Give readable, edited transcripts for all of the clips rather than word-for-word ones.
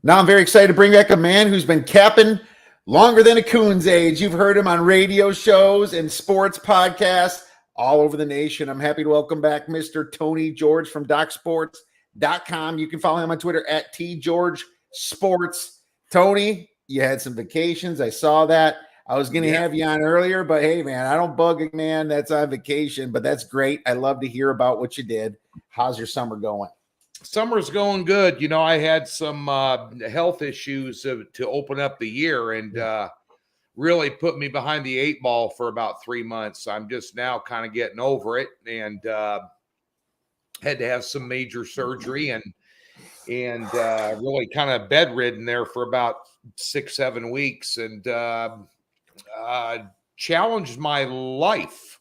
Now I'm very excited to bring back a man who's been capping longer than a coon's age. You've heard him on radio shows and sports podcasts all over the nation. I'm happy to welcome back Mr. Tony George from DocSports.com. You can follow him on Twitter at TGeorgeSports. Tony, you had some vacations. I saw that. I was going to have you on earlier, but hey, man, I don't bug a man that's on vacation, but that's great. I love to hear about what you did. How's your summer going? Summer's going good. You know, I had some health issues to open up the year and really put me behind the 8 ball for about 3 months. I'm just now kind of getting over it and had to have some major surgery and really kind of bedridden there for about 6-7 weeks and challenged my life,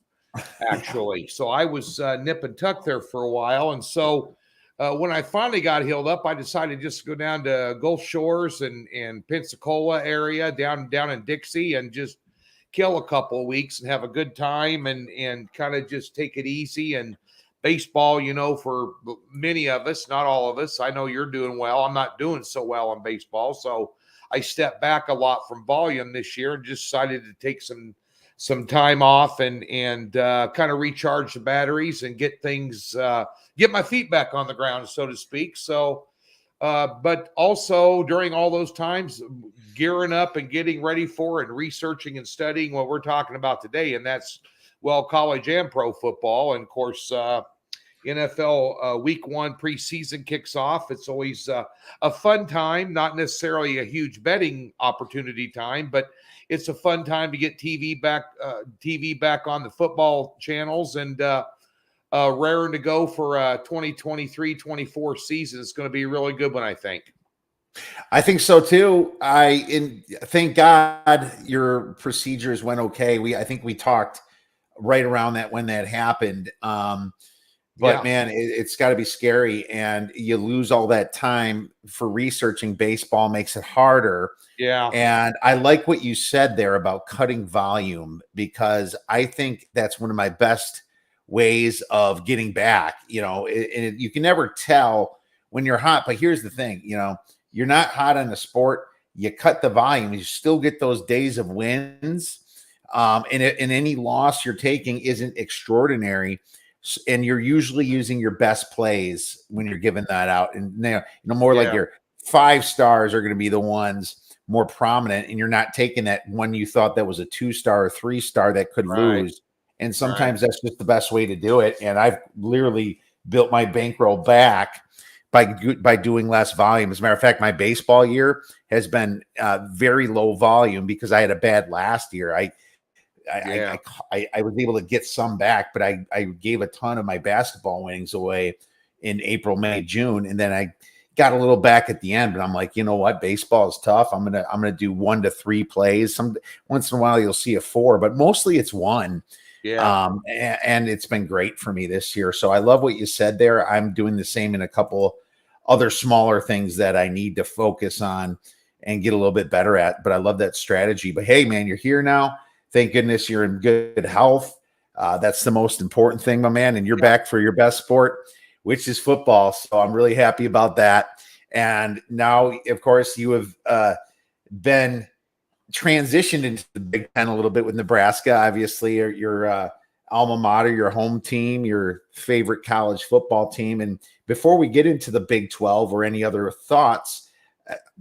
actually. So I was nip and tuck there for a while. And so when I finally got healed up, I decided just to go down to Gulf Shores and Pensacola area, down in Dixie, and just kill a couple of weeks and have a good time and kind of just take it easy. And baseball, you know, for many of us, not all of us, I know you're doing well. I'm not doing so well in baseball, so I stepped back a lot from volume this year and just decided to take some time off and kind of recharge the batteries and get things, get my feet back on the ground, so to speak. So, but also during all those times, gearing up and getting ready for and researching and studying what we're talking about today. And that's, well, college and pro football. And of course, NFL week 1 preseason kicks off. It's always a fun time, not necessarily a huge betting opportunity time, but it's a fun time to get TV back on the football channels and raring to go for 2023-24 season. It's going to be a really good one, I think. I think so too. Thank God your procedures went okay. I think we talked right around that when that happened. But man, it's got to be scary, and you lose all that time for researching baseball, makes it harder. Yeah. And I like what you said there about cutting volume, because I think that's one of my best ways of getting back. You know, you can never tell when you're hot, but here's the thing, you know, you're not hot on the sport. You cut the volume, you still get those days of wins. And any loss you're taking isn't extraordinary. And you're usually using your best plays when you're giving that out. And more like your 5 stars are going to be the ones more prominent, and you're not taking that one you thought that was a 2-star or 3-star that could lose. And sometimes that's just the best way to do it. And I've literally built my bankroll back by doing less volume. As a matter of fact, my baseball year has been very low volume because I had a bad last year. I was able to get some back, but I gave a ton of my basketball winnings away in April, May, June, and then I got a little back at the end. But I'm like, you know what, baseball is tough. I'm gonna do 1 to 3 plays. Once in a while you'll see a 4, but mostly it's 1. Yeah. And it's been great for me this year. So I love what you said there. I'm doing the same in a couple other smaller things that I need to focus on and get a little bit better at. But I love that strategy. But hey, man, you're here now. Thank goodness you're in good health. That's the most important thing, my man. And you're back for your best sport, which is football. So I'm really happy about that. And now, of course, you have been transitioned into the Big Ten a little bit with Nebraska, obviously, your alma mater, your home team, your favorite college football team. And before we get into the Big 12 or any other thoughts,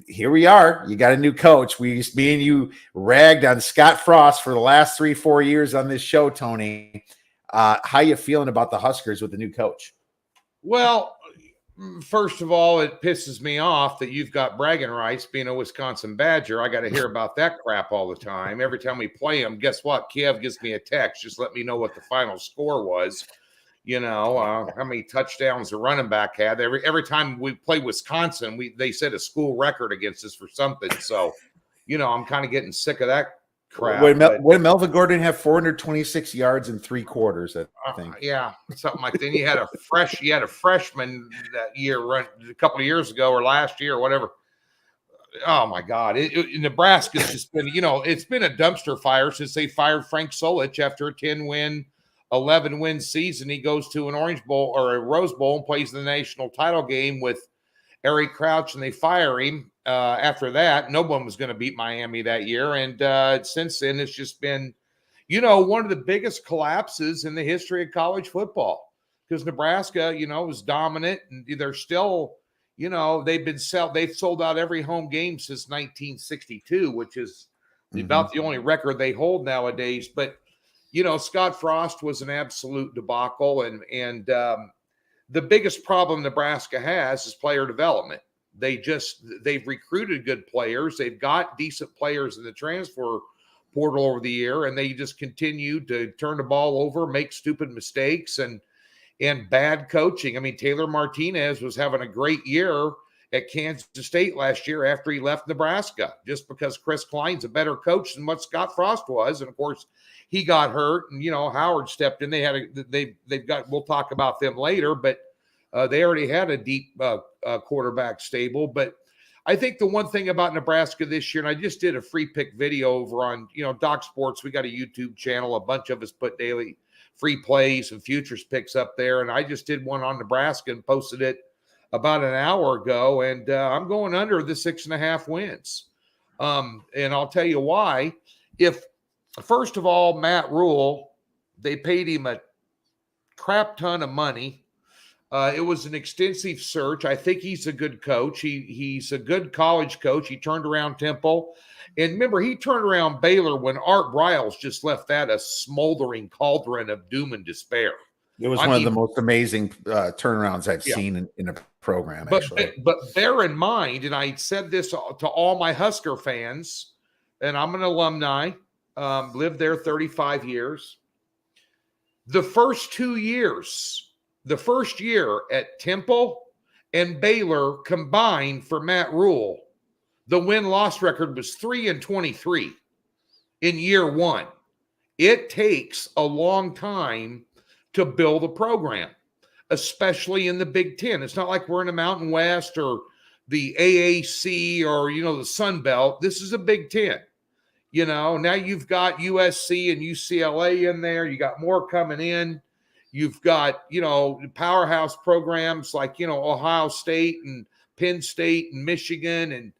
here we are. You got a new coach. Me and you ragged on Scott Frost for the last 3-4 years on this show, Tony. How you feeling about the Huskers with the new coach? Well, first of all, it pisses me off that you've got bragging rights being a Wisconsin Badger. I got to hear about that crap all the time. Every time we play them, guess what? Kiev gives me a text. Just let me know what the final score was. You know, how many touchdowns the running back had. Every time we play Wisconsin, they set a school record against us for something. So, you know, I'm kind of getting sick of that crap. When Melvin Gordon have 426 yards in 3 quarters, I think. Yeah, something like that. Then you had a freshman that year run a couple of years ago or last year or whatever. Oh my God. Nebraska's just been, you know, it's been a dumpster fire since they fired Frank Solich after a 10-win 11-win season. He goes to an Orange Bowl or a Rose Bowl and plays the national title game with Eric Crouch and they fire him. After that, no one was going to beat Miami that year. And since then, it's just been, one of the biggest collapses in the history of college football, because Nebraska, was dominant, and they're still, they've sold out every home game since 1962, which is about the only record they hold nowadays. But, Scott Frost was an absolute debacle. And the biggest problem Nebraska has is player development. They've recruited good players. They've got decent players in the transfer portal over the year, and they just continue to turn the ball over, make stupid mistakes, and bad coaching. I mean, Taylor Martinez was having a great year at Kansas State last year after he left Nebraska, just because Chris Klein's a better coach than what Scott Frost was. And of course, he got hurt, and Howard stepped in. They've got, we'll talk about them later, but they already had a deep quarterback stable. But I think the one thing about Nebraska this year, and I just did a free pick video over on, Doc Sports. We got a YouTube channel. A bunch of us put daily free plays and futures picks up there. And I just did one on Nebraska and posted it about an hour ago. And I'm going under the 6.5 wins. And I'll tell you why. First of all, Matt Rule, they paid him a crap ton of money. It was an extensive search. I think he's a good coach. He's a good college coach. He turned around Temple. And remember, he turned around Baylor when Art Briles just left that a smoldering cauldron of doom and despair. It was one of the most amazing turnarounds I've seen in a program, actually. But bear in mind, and I said this to all my Husker fans, and I'm an alumni, lived there 35 years. The first year at Temple and Baylor combined for Matt Rule, the win-loss record was 3-23 in year one. It takes a long time to build a program, especially in the Big Ten. It's not like we're in the Mountain West or the AAC or, the Sun Belt. This is a Big Ten. Now you've got USC and UCLA in there. You got more coming in. You've got, powerhouse programs like, Ohio State and Penn State and Michigan, and,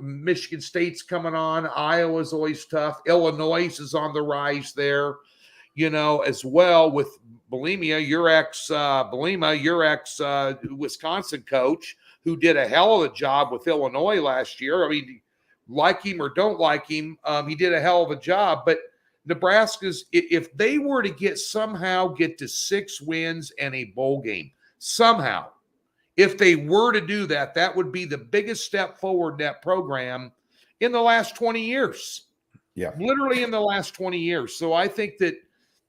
Michigan State's coming on. Iowa's always tough. Illinois is on the rise there, as well with Bielema, your ex Wisconsin coach, who did a hell of a job with Illinois last year. I mean, like him or don't like him, he did a hell of a job. But Nebraska's, if they were to somehow get to 6 wins and a bowl game, somehow, if they were to do that, that would be the biggest step forward in that program in the last 20 years. Yeah. Literally in the last 20 years. So I think that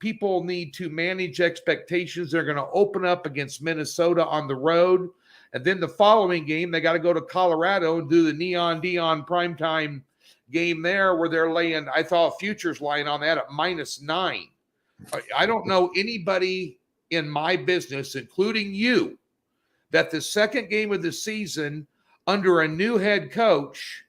people need to manage expectations. They're going to open up against Minnesota on the road. And then the following game, they got to go to Colorado and do the Neon Dion primetime game there, where they're laying, I thought futures line on that at -9. I don't know anybody in my business, including you, that the second game of the season under a new head coach,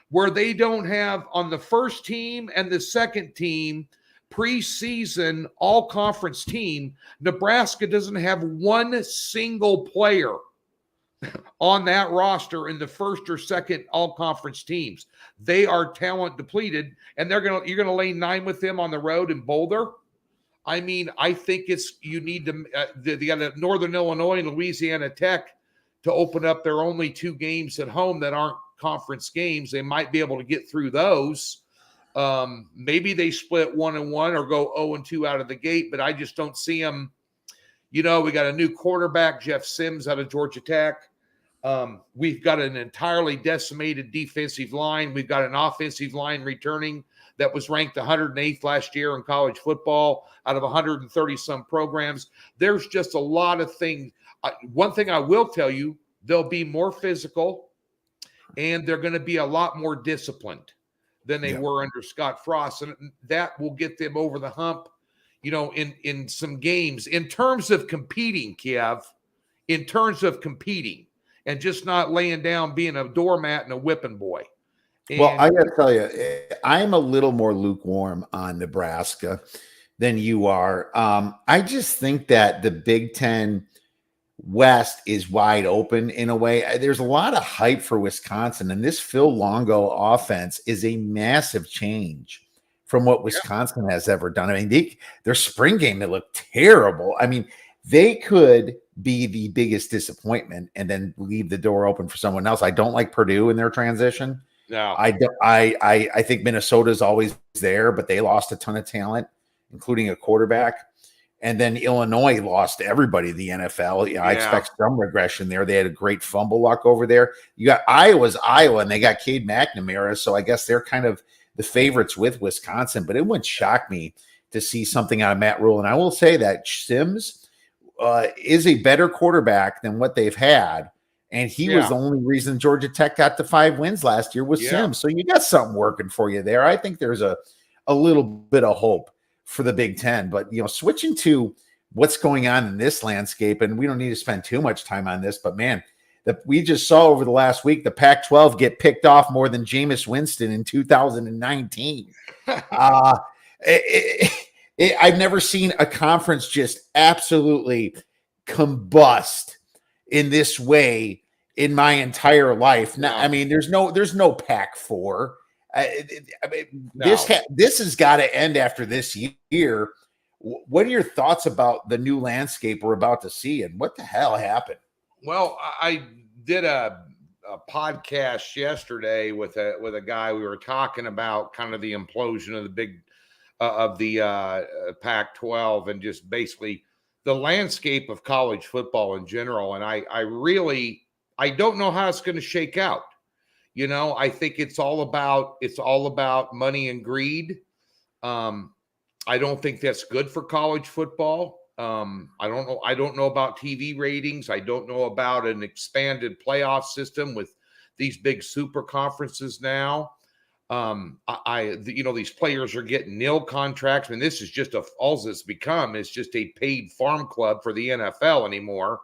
where they don't have on the first team and the second team preseason all-conference team, Nebraska doesn't have one single player on that roster in the first or second all-conference teams. They are talent depleted, and you're gonna lay 9 with them on the road in Boulder. I mean, I think you need to. They got Northern Illinois and Louisiana Tech to open up their only 2 games at home that aren't conference games. They might be able to get through those. Maybe they split 1-1 or go 0-2 out of the gate, but I just don't see them. We got a new quarterback, Jeff Sims, out of Georgia Tech. We've got an entirely decimated defensive line. We've got an offensive line returning that was ranked 108th last year in college football out of 130-some programs. There's just a lot of things. One thing I will tell you, they'll be more physical, and they're going to be a lot more disciplined than they were under Scott Frost, and that will get them over the hump, in some games. In terms of competing, Kiev, and just not laying down, being a doormat and a whipping boy. Well, I got to tell you, I'm a little more lukewarm on Nebraska than you are. I just think that the Big Ten, West is wide open in a way. There's a lot of hype for Wisconsin, and this Phil Longo offense is a massive change from what Wisconsin has ever done. I mean, their spring game, they look terrible. I mean, they could be the biggest disappointment and then leave the door open for someone else. I don't like Purdue in their transition. No, I think Minnesota's always there, but they lost a ton of talent, including a quarterback. And then Illinois lost everybody to the NFL. I expect some regression there. They had a great fumble luck over there. You got Iowa, and they got Cade McNamara. So I guess they're kind of the favorites with Wisconsin. But it wouldn't shock me to see something out of Matt Rule. And I will say that Sims is a better quarterback than what they've had. And he was the only reason Georgia Tech got to 5 wins last year was Sims. So you got something working for you there. I think there's a little bit of hope for the Big Ten. But, switching to what's going on in this landscape, and we don't need to spend too much time on this, but man, we just saw over the last week, the Pac-12 get picked off more than Jameis Winston in 2019. I've never seen a conference just absolutely combust in this way in my entire life. Now, I mean, there's no Pac-4. This has got to end after this year. What are your thoughts about the new landscape we're about to see, and what the hell happened? Well, I did a podcast yesterday with a guy. We were talking about kind of the implosion of the Pac-12 and just basically the landscape of college football in general. And I don't know how it's going to shake out. I think it's all about money and greed. I don't think that's good for college football. I don't know about TV ratings. I don't know about an expanded playoff system with these big super conferences now. These players are getting nil contracts. I mean, this is just all it's become is just a paid farm club for the NFL anymore.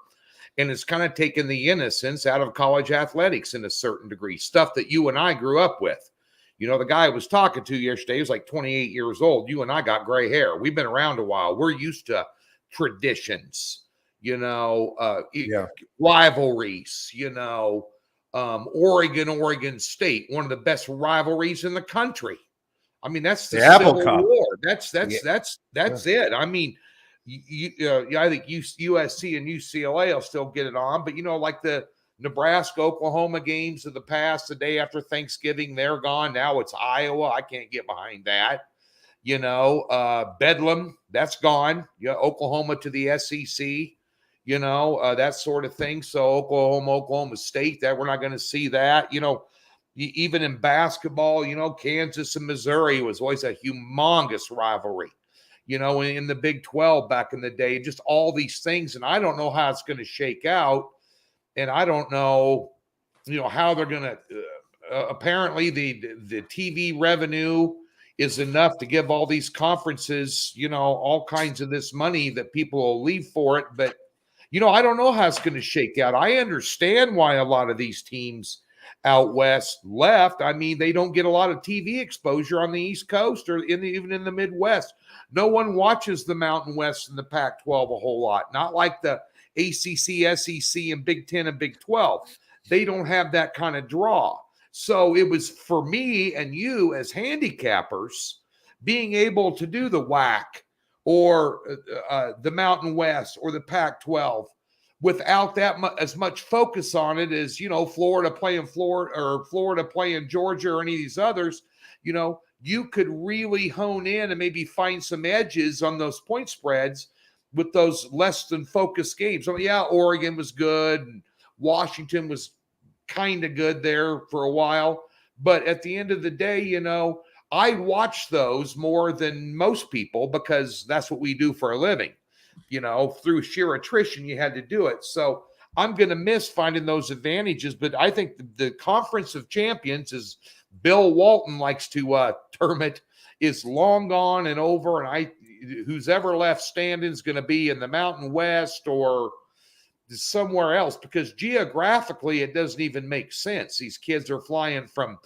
And it's kind of taken the innocence out of college athletics in a certain degree, stuff that you and I grew up with. The guy I was talking to yesterday was like 28 years old. You and I got gray hair. We've been around a while. We're used to traditions, rivalries, Oregon State, one of the best rivalries in the country. I mean, that's the Civil War. That's it. I mean, I think USC and UCLA will still get it on, but like the Nebraska, Oklahoma games of the past, the day after Thanksgiving, they're gone. Now it's Iowa. I can't get behind that. Bedlam, that's gone. Oklahoma to the SEC, that sort of thing. So Oklahoma State, that we're not going to see that. Even in basketball, Kansas and Missouri was always a humongous rivalry. In the Big 12 back in the day, just all these things. And I don't know how it's going to shake out. And I don't know, how they're going to, apparently the TV revenue is enough to give all these conferences, all kinds of this money that people will leave for it. But, I don't know how it's going to shake out. I understand why a lot of these teams out west left. I mean, they don't get a lot of TV exposure on the East Coast or even in the Midwest. No one watches the Mountain West and the Pac-12 a whole lot. Not like the ACC, SEC, and Big 10 and Big 12. They don't have that kind of draw. So it was for me and you as handicappers being able to do the WAC or the Mountain West or the Pac-12 without as much focus on it as, Florida playing Florida or Florida playing Georgia or any of these others, you could really hone in and maybe find some edges on those point spreads with those less than focused games. So yeah, Oregon was good and Washington was kind of good there for a while. But at the end of the day, I watch those more than most people because that's what we do for a living. Through sheer attrition, you had to do it. So I'm going to miss finding those advantages. But I think the Conference of Champions, as Bill Walton likes to term it, is long gone and over. And who's ever left standing is going to be in the Mountain West or somewhere else, because geographically it doesn't even make sense. These kids are flying from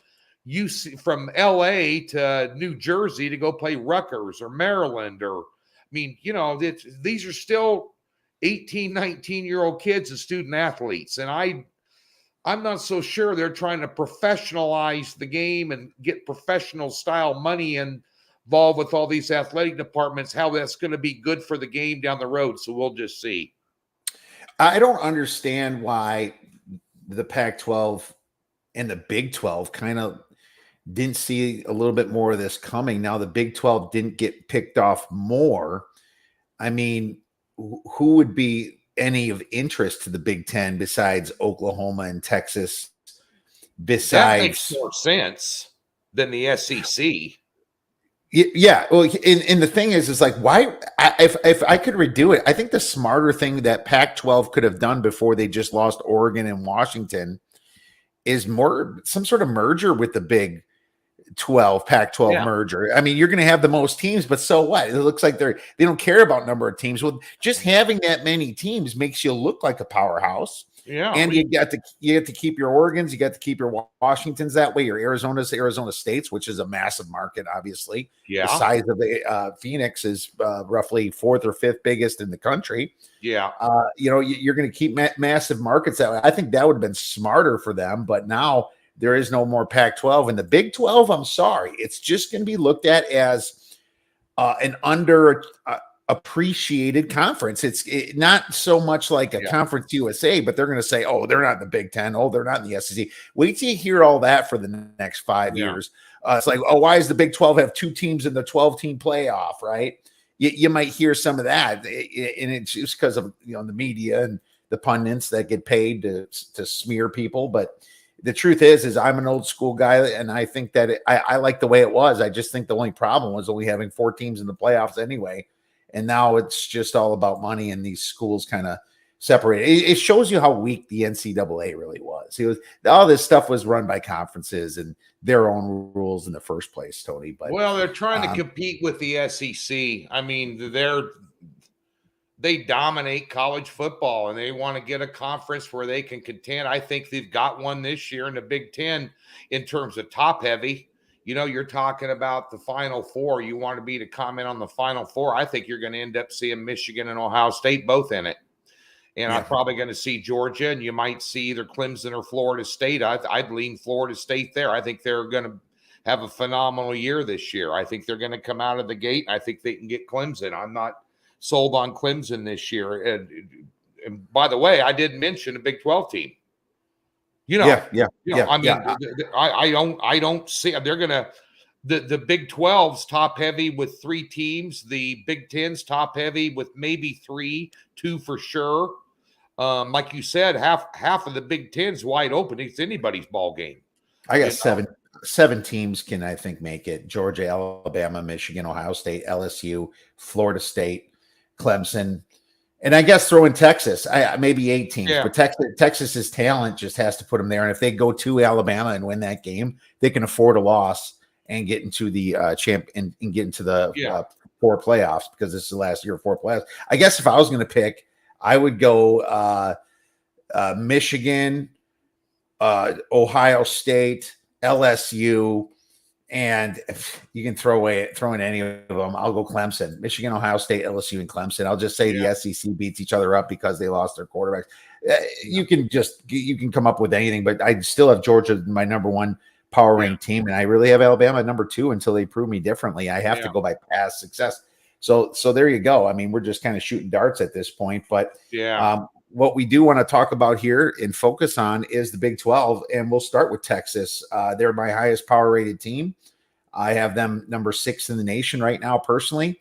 LA to New Jersey to go play Rutgers or Maryland, or these are still 18, 19-year-old kids as student athletes. And I'm not so sure they're trying to professionalize the game and get professional style money involved with all these athletic departments, how that's going to be good for the game down the road. So we'll just see. I don't understand why the Pac-12 and the Big 12 kind of didn't see a little bit more of this coming. Now the Big 12 didn't get picked off more. I mean, who would be any of interest to the Big 10 besides Oklahoma and Texas? That makes more sense than the SEC. Yeah. Well, and the thing is like, why? If I could redo it, I think the smarter thing that Pac-12 could have done before they just lost Oregon and Washington is more some sort of merger with the Big 12, Pac-12 merger. I mean, you're going to have the most teams, but so what? It looks like they don't care about number of teams. Well, just having that many teams makes you look like a powerhouse. Yeah, and you get to keep your Oregons, you got to keep your Washingtons that way, your Arizona States, which is a massive market, obviously. Yeah, the size of the Phoenix is roughly 4th or 5th biggest in the country. Yeah, you're going to keep massive markets that way. I think that would have been smarter for them, but now there is no more Pac-12 and the Big 12. I'm sorry, it's just going to be looked at as an under. Appreciated conference. It's not so much like a Conference USA, but they're going to say, oh, they're not in the Big 10. Oh, they're not in the SEC. Wait till you hear all that for the next 5 years. It's like, oh, why does the Big 12 have 2 teams in the 12-team playoff, right? You might hear some of that, and it's just because of the media and the pundits that get paid to smear people. But the truth is I'm an old school guy, and I think that I like the way it was. I just think the only problem was only having 4 teams in the playoffs anyway. And now it's just all about money, and these schools kind of separate. It shows you how weak the NCAA really was. All this stuff was run by conferences and their own rules in the first place, Tony. But they're trying to compete with the SEC. I mean, they dominate college football, and they want to get a conference where they can contend. I think they've got one this year in the Big 10 in terms of top heavy. You're talking about the Final Four. You want to comment on the Final Four. I think you're going to end up seeing Michigan and Ohio State both in it. And I'm probably going to see Georgia, and you might see either Clemson or Florida State. I'd lean Florida State there. I think they're going to have a phenomenal year this year. I think they're going to come out of the gate. I think they can get Clemson. I'm not sold on Clemson this year. And by the way, I didn't mention a Big 12 team. I don't see they're gonna the Big 12's top heavy with 3 teams, the Big 10's top heavy with maybe 2 for sure. Like you said, half of the Big 10's wide open. It's anybody's ball game. I got 7 teams can I think make it: Georgia, Alabama, Michigan, Ohio State, LSU, Florida State, Clemson. And I guess throw in Texas, maybe 8 teams, but Texas's talent just has to put them there. And if they go to Alabama and win that game, they can afford a loss and get into the and get into the 4 playoffs, because this is the last year of 4 playoffs. I guess if I was going to pick, I would go Michigan, Ohio State, LSU. And if you can throw in any of them, I'll go Clemson, Michigan, Ohio State, LSU, and Clemson. I'll just say the SEC beats each other up because they lost their quarterbacks. You can come up with anything, but I still have Georgia my number 1 power ranked team, and I really have Alabama number 2 until they prove me differently. I have to go by past success. So there you go. I mean, we're just kind of shooting darts at this point, but what we do want to talk about here and focus on is the Big 12, and we'll start with Texas. They're my highest power rated team. I have them number 6 in the nation right now, personally.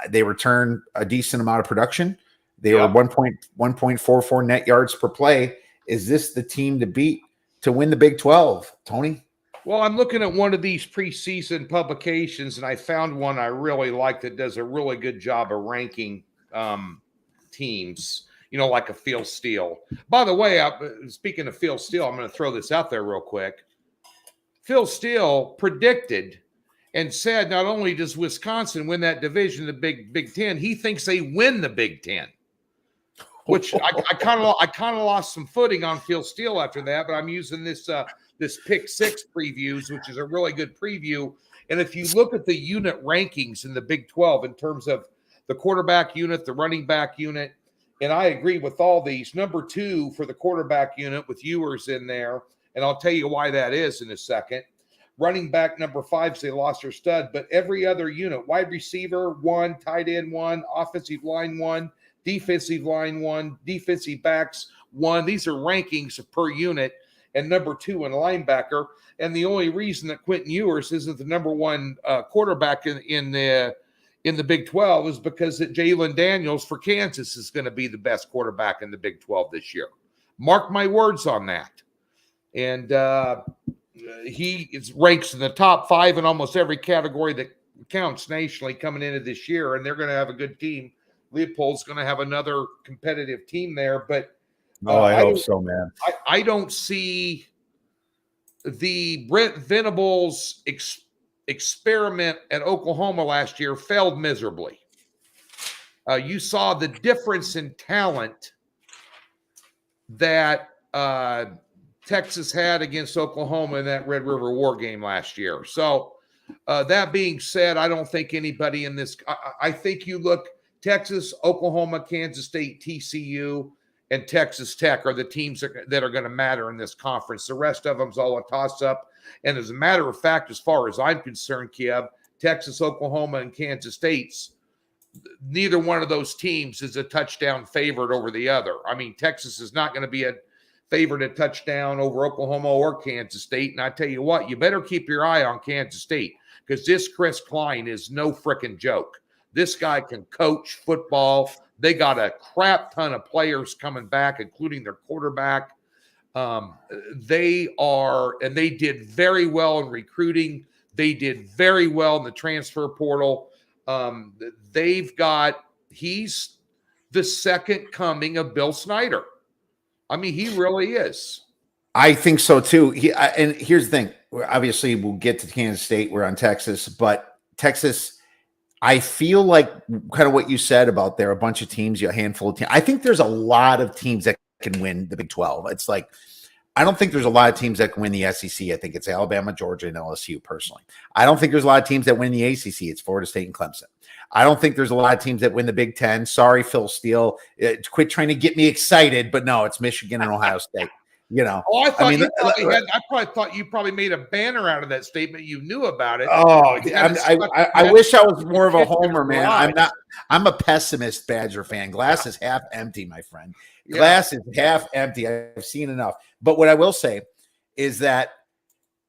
They return a decent amount of production. They were 1.44 net yards per play. Is this the team to beat to win the Big 12, Tony? Well, I'm looking at one of these preseason publications, and I found one I really like that does a really good job of ranking teams, like a Phil Steele. By the way, speaking of Phil Steele, I'm going to throw this out there real quick. Phil Steele predicted and said not only does Wisconsin win that division, the Big 10, he thinks they win the Big 10. Which I kind of lost some footing on Phil Steele after that, but I'm using this Pick 6 previews, which is a really good preview. And if you look at the unit rankings in the Big 12 in terms of the quarterback unit, the running back unit. And I agree with all these. Number 2 for the quarterback unit with Ewers in there. And I'll tell you why that is in a second. Running back number 5, they lost their stud. But every other unit, wide receiver 1, tight end 1, offensive line 1, defensive line 1, defensive backs 1. These are rankings per unit. And number 2 in linebacker. And the only reason that Quentin Ewers isn't the number 1 quarterback in the Big 12 is because that Jalen Daniels for Kansas is going to be the best quarterback in the Big 12 this year. Mark my words on that. And he ranks in the top 5 in almost every category that counts nationally coming into this year, and they're going to have a good team. Leopold's going to have another competitive team there, but I hope so, man. I don't see the Brent Venables experiment at Oklahoma last year failed miserably. You saw the difference in talent that Texas had against Oklahoma in that Red River War game last year. So that being said, I don't think anybody in this – I think you look Texas, Oklahoma, Kansas State, TCU, and Texas Tech are the teams that are going to matter in this conference. The rest of them's all a toss-up. And as a matter of fact, as far as I'm concerned, Kiev, Texas, Oklahoma, and Kansas State's, neither one of those teams is a touchdown favorite over the other. I mean, Texas is not going to be a favorite a touchdown over Oklahoma or Kansas State. And I tell you what, you better keep your eye on Kansas State because this Chris Klein is no freaking joke. This guy can coach football. They got a crap ton of players coming back, including their quarterback. They did very well in recruiting. They did very well in the transfer portal. He's the second coming of Bill Snyder. I mean, he really is. I think so too. And here's the thing. Obviously, we'll get to Kansas State. We're on Texas, but Texas, I feel like kind of what you said about there, a bunch of teams, a handful of teams. I think there's a lot of teams that can win the Big 12. It's like, I don't think there's a lot of teams that can win the SEC. I think it's Alabama, Georgia, and LSU personally. I don't think there's a lot of teams that win the ACC. It's Florida State and Clemson. I don't think there's a lot of teams that win the Big 10. Sorry, Phil Steele. Quit trying to get me excited, but no, it's Michigan and Ohio State. You know, I probably thought you probably made a banner out of that statement. You knew about it. Oh, I wish I was more of a homer, man. I'm a pessimist Badger fan. Glass is half empty, my friend. Glass is half empty. I've seen enough. But what I will say is that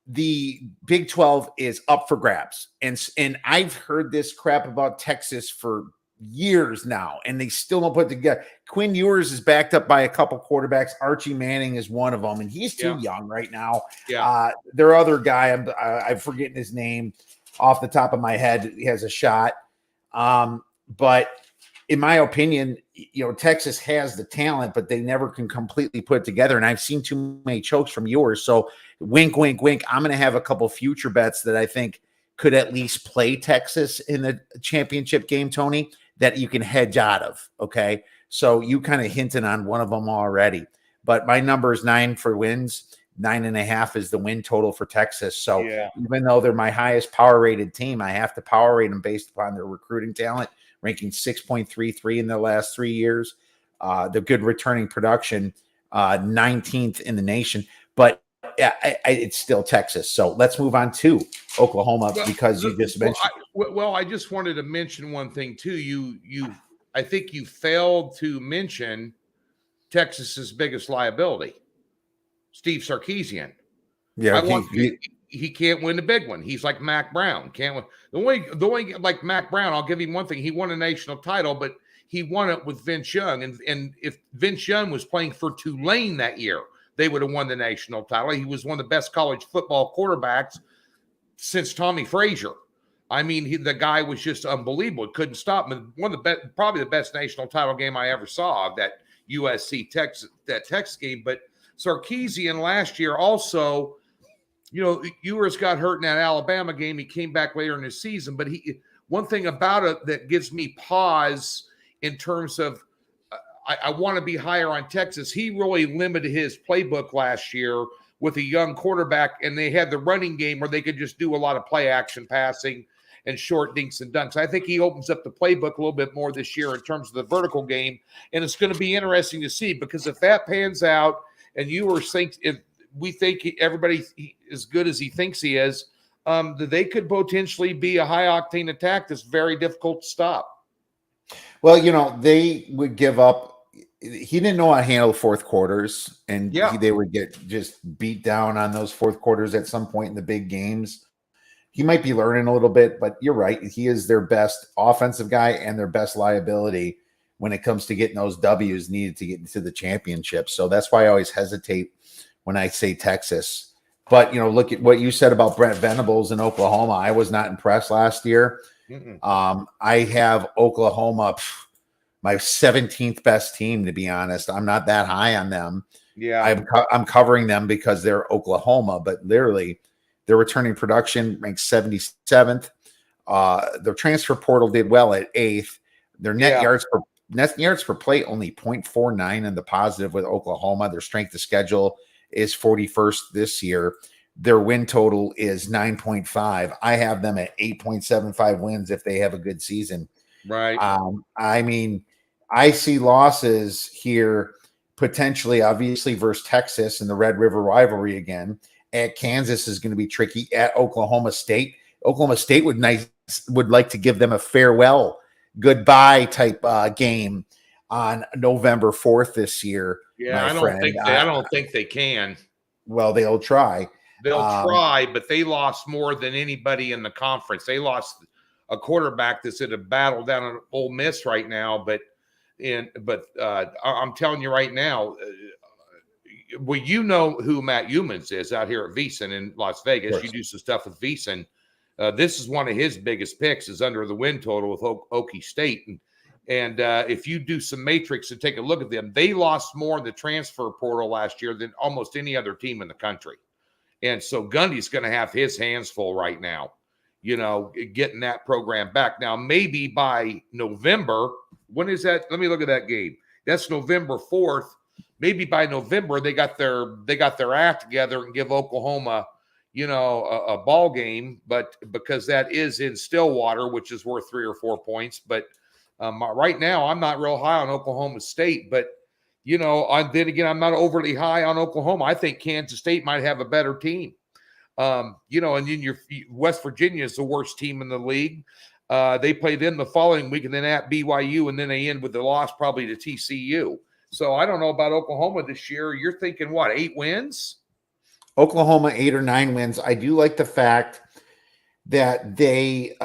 the Big 12 is up for grabs. And I've heard this crap about Texas for years now, and they still don't put it together. Quinn Ewers is backed up by a couple quarterbacks. Archie Manning is one of them, and he's too young right now. Their other guy, I'm forgetting his name off the top of my head. He has a shot. But in my opinion, Texas has the talent, but they never can completely put it together. And I've seen too many chokes from Ewers. So wink, wink, wink. I'm going to have a couple future bets that I think could at least play Texas in the championship game, Tony, that you can hedge out of. Okay. So you kind of hinted on one of them already, but my number is 9 for wins. 9.5 is the win total for Texas. So even though they're my highest power rated team, I have to power rate them based upon their recruiting talent, ranking 6.33 in their last 3 years. The good returning production, 19th in the nation, but it's still Texas. So let's move on to Oklahoma because you just mentioned. I just wanted to mention one thing too. I think you failed to mention Texas's biggest liability, Steve Sarkisian. Yeah, he can't win the big one. He's like Mac Brown. Can't win. The way like Mac Brown, I'll give him one thing. He won a national title, but he won it with Vince Young. And if Vince Young was playing for Tulane that year, they would have won the national title. He was one of the best college football quarterbacks since Tommy Frazier. I mean, the guy was just unbelievable. Couldn't stop him. One of the best, probably the best national title game I ever saw, that USC Texas game. But Sarkisian last year also, Ewers got hurt in that Alabama game. He came back later in the season. But one thing about it that gives me pause in terms of I want to be higher on Texas. He really limited his playbook last year with a young quarterback, and they had the running game where they could just do a lot of play action passing and short dinks and dunks. I think he opens up the playbook a little bit more this year in terms of the vertical game, and it's going to be interesting to see, because if that pans out and if we think everybody as good as he thinks he is, they could potentially be a high octane attack that's very difficult to stop. Well, they would give up. He didn't know how to handle fourth quarters, and they would get just beat down on those fourth quarters at some point in the big games. He might be learning a little bit, but you're right. He is their best offensive guy and their best liability when it comes to getting those W's needed to get into the championship. So that's why I always hesitate when I say Texas. But, look at what you said about Brent Venables in Oklahoma. I was not impressed last year. I have Oklahoma, my 17th best team, to be honest. I'm not that high on them. Yeah, I'm covering them because they're Oklahoma, but literally their returning production ranks 77th. Their transfer portal did well at 8th. Their net yards per play only 0.49 in the positive with Oklahoma. Their strength of schedule is 41st this year. Their win total is 9.5. I have them at 8.75 wins if they have a good season. Right. I mean, I see losses here potentially, obviously, versus Texas and the Red River rivalry again. At Kansas is going to be tricky. At Oklahoma State would like to give them a farewell, goodbye type game on November 4th this year. Yeah, I don't think they can. Well, they'll try. They'll try, but they lost more than anybody in the conference. They lost a quarterback that's in a battle down at Ole Miss right now. But I'm telling you right now, well, you know who Matt Humans is out here at VEASAN in Las Vegas. You do some stuff with VEASAN. This is one of his biggest picks, is under the win total with Okie State. And if you do some matrix and take a look at them, they lost more in the transfer portal last year than almost any other team in the country. And so Gundy's going to have his hands full right now, getting that program back. Now, maybe by November, when is that? Let me look at that game. That's November 4th. Maybe by November they got their act together and give Oklahoma, a ball game. But because that is in Stillwater, which is worth 3 or 4 points. But right now, I'm not real high on Oklahoma State, but then again, I'm not overly high on Oklahoma. I think Kansas State might have a better team. And then your West Virginia is the worst team in the league. They play them the following week, and then at BYU, and then they end with the loss probably to TCU. So I don't know about Oklahoma this year. You're thinking what, 8 wins? Oklahoma 8 or 9 wins. I do like the fact that they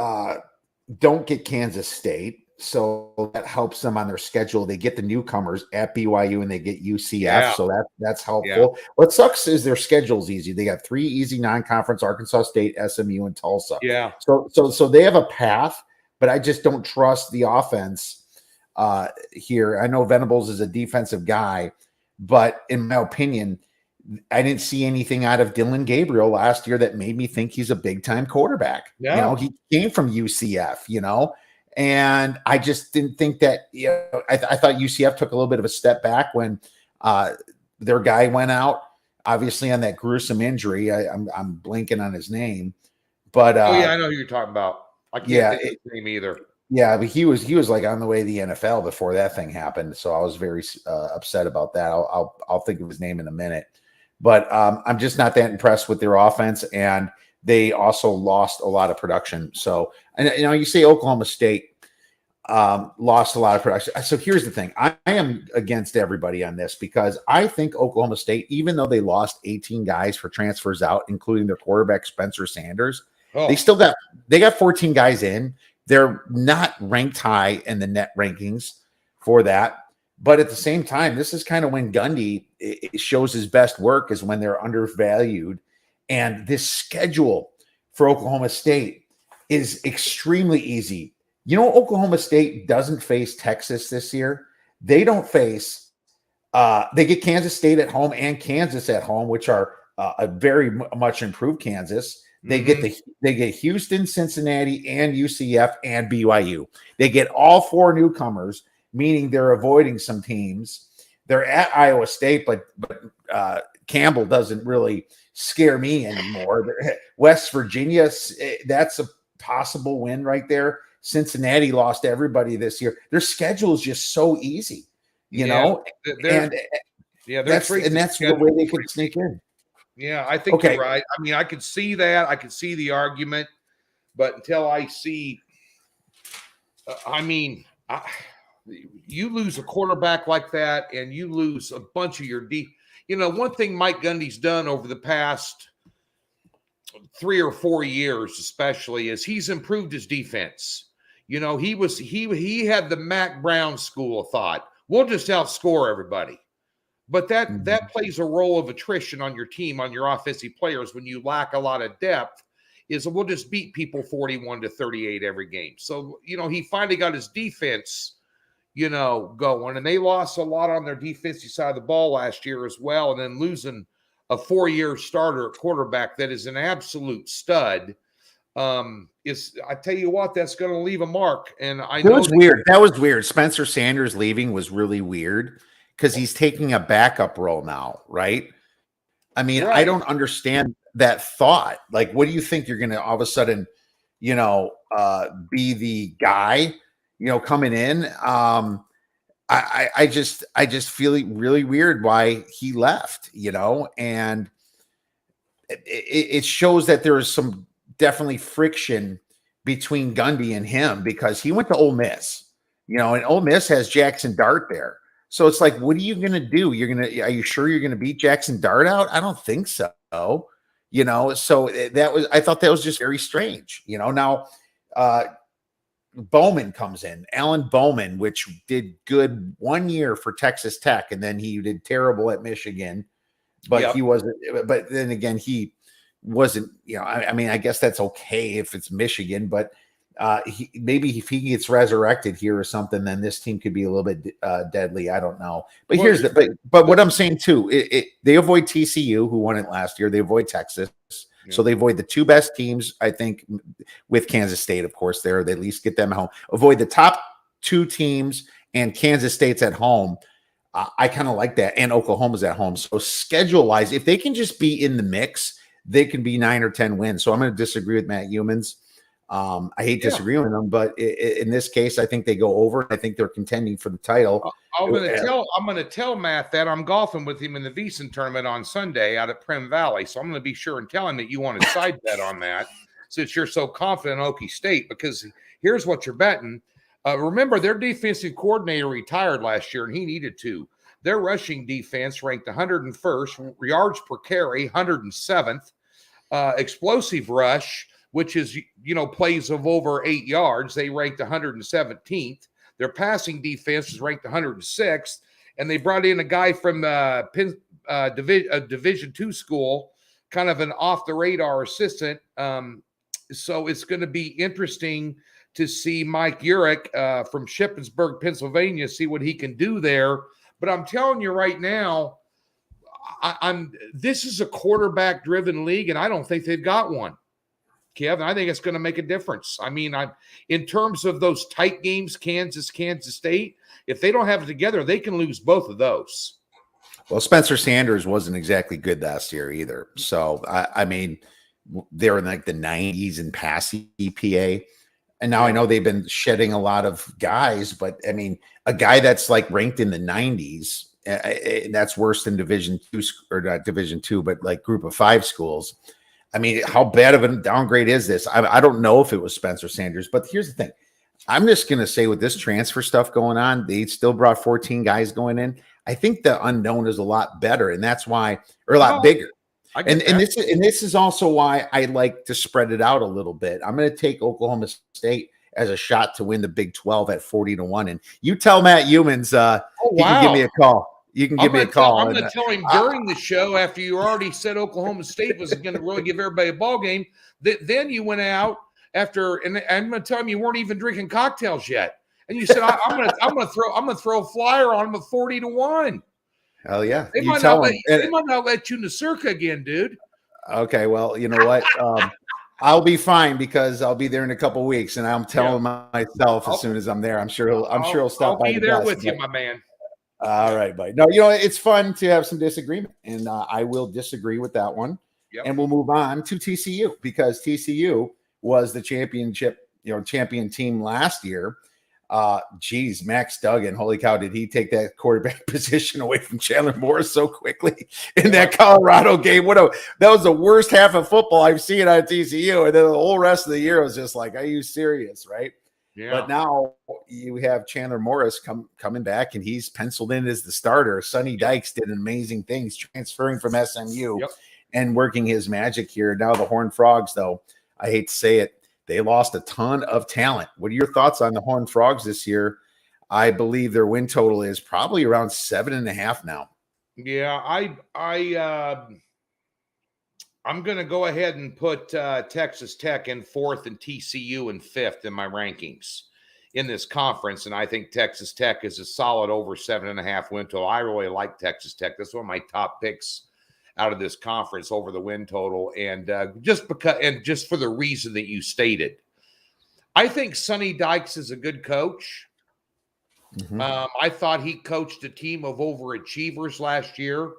don't get Kansas State. So that helps them on their schedule. They get the newcomers at BYU and they get UCF. So that's helpful. Yeah. What sucks is their schedule's easy. They got 3 easy non-conference: Arkansas State, SMU, and Tulsa. Yeah. So they have a path, but I just don't trust the offense here. I know Venables is a defensive guy, but in my opinion, I didn't see anything out of Dylan Gabriel last year that made me think he's a big-time quarterback. Yeah. He came from UCF, and I just didn't think that, I thought UCF took a little bit of a step back when their guy went out, obviously on that gruesome injury. I'm blanking on his name, but I know who you're talking about. I can't think of his name either. Yeah, but he was like on the way to the NFL before that thing happened. So I was very upset about that. I'll think of his name in a minute, but I'm just not that impressed with their offense, and they also lost a lot of production. So, and you say Oklahoma State lost a lot of production. So here's the thing. I am against everybody on this because I think Oklahoma State, even though they lost 18 guys for transfers out, including their quarterback, Spencer Sanders, they got 14 guys in. They're not ranked high in the net rankings for that. But at the same time, this is kind of when Gundy shows his best work, is when they're undervalued. And this schedule for Oklahoma State is extremely easy. Oklahoma State doesn't face Texas this year. They don't face they get Kansas State at home and Kansas at home, which are a very much improved Kansas. They get Houston, Cincinnati, and UCF and BYU. They get all 4 newcomers, meaning they're avoiding some teams. They're at Iowa State, but Campbell doesn't really scare me anymore. West Virginia, that's a possible win right there. Cincinnati lost everybody this year. Their schedule is just so easy, you know, and that's the way they could sneak in. Yeah, I think you're right. I mean, I could see that. I could see the argument, but until I see, you lose a quarterback like that, and you lose a bunch of your one thing Mike Gundy's done over the past 3 or 4 years, especially, is he's improved his defense. He had the Mac Brown school of thought. We'll just outscore everybody. But that plays a role of attrition on your team, on your offensive players, when you lack a lot of depth, is we'll just beat people 41-38 every game. So, he finally got his defense, going. And they lost a lot on their defensive side of the ball last year as well. And then losing a 4-year starter at quarterback that is an absolute stud, I tell you what, that's going to leave a mark. And That was weird. Spencer Sanders leaving was really weird, because he's taking a backup role now, right? I mean, right. I don't understand that thought. Like, what do you think you're going to all of a sudden, be the guy, coming in? I just feel really weird why he left, and it shows that there is some definitely friction between Gundy and him, because he went to Ole Miss, and Ole Miss has Jackson Dart there. So it's like, what are you going to do? Are you sure you're going to beat Jackson Dart out? I don't think so. So I thought that was just very strange. Now Bowman comes in, Alan Bowman, which did good 1 year for Texas Tech. And then he did terrible at Michigan, but he wasn't, but then again, he wasn't, I guess that's okay if it's Michigan, but maybe if he gets resurrected here or something, then this team could be a little bit deadly. I don't know. But but what I'm saying too, they avoid TCU, who won it last year. They avoid Texas. Yeah. So they avoid the two best teams, I think, with Kansas State, of course, there. They at least get them home. Avoid the top two teams, and Kansas State's at home. I kind of like that. And Oklahoma's at home. So schedule-wise, if they can just be in the mix, they can be 9 or 10 wins. So I'm going to disagree with Matt Humans. I hate disagreeing with them, but in this case, I think they go over. I think they're contending for the title. I'm going to tell Matt that I'm golfing with him in the VEASAN tournament on Sunday out at Prim Valley. So I'm going to be sure and tell him that you want to side bet on that, since you're so confident in Okie State, because here's what you're betting. Remember, their defensive coordinator retired last year, and he needed to. Their rushing defense ranked 101st, yards per carry, 107th, explosive rush, which is, plays of over 8 yards, they ranked 117th. Their passing defense is ranked 106th, and they brought in a guy from Division II school, kind of an off-the-radar assistant. So it's going to be interesting to see Mike Urich from Shippensburg, Pennsylvania, see what he can do there. But I'm telling you right now, this is a quarterback-driven league, and I don't think they've got one. Kevin, I think it's going to make a difference. I mean, in terms of those tight games, Kansas State, if they don't have it together, they can lose both of those. Well, Spencer Sanders wasn't exactly good last year either. So, I mean, they're in like the 90s in pass EPA. And now I know they've been shedding a lot of guys, but I mean, a guy that's like ranked in the 90s, that's worse than Division II, or not Division II, but like Group of 5 schools. I mean, how bad of a downgrade is this? I don't know if it was Spencer Sanders, but here's the thing. I'm just going to say, with this transfer stuff going on, they still brought 14 guys going in. I think the unknown is a lot better, and that's why, or a lot bigger. And this is also why I like to spread it out a little bit. I'm going to take Oklahoma State as a shot to win the Big 12 at 40-1. And you tell Matt Humans, he can give me a call. You can give me a call. I'm going to tell him during the show, after you already said Oklahoma State was going to really give everybody a ball game, that then you went out after, and I'm going to tell him you weren't even drinking cocktails yet, and you said I'm going to throw a flyer on him at 40-1. Hell yeah! They might not let you in the circa again, dude. Okay, well, you know what? I'll be fine, because I'll be there in a couple of weeks, and I'm telling myself as soon as I'm there. I'm sure he'll stop by. I'll be there with you, my man. All right, buddy. No, it's fun to have some disagreement, and I will disagree with that one. Yep. And we'll move on to TCU, because TCU was the champion team last year. Geez, Max Duggan, holy cow, did he take that quarterback position away from Chandler Morris so quickly in that Colorado game? That was the worst half of football I've seen on TCU. And then the whole rest of the year was just like, are you serious, right? Yeah. But now you have Chandler Morris coming back, and he's penciled in as the starter. Sonny Dykes did amazing things, transferring from SMU and working his magic here. Now the Horned Frogs, though, I hate to say it, they lost a ton of talent. What are your thoughts on the Horned Frogs this year? I believe their win total is probably around 7.5 now. Yeah, I'm going to go ahead and put Texas Tech in 4th and TCU in 5th in my rankings in this conference. And I think Texas Tech is a solid over 7.5 win total. I really like Texas Tech. That's one of my top picks out of this conference over the win total. And just for the reason that you stated, I think Sonny Dykes is a good coach. Mm-hmm. I thought he coached a team of overachievers last year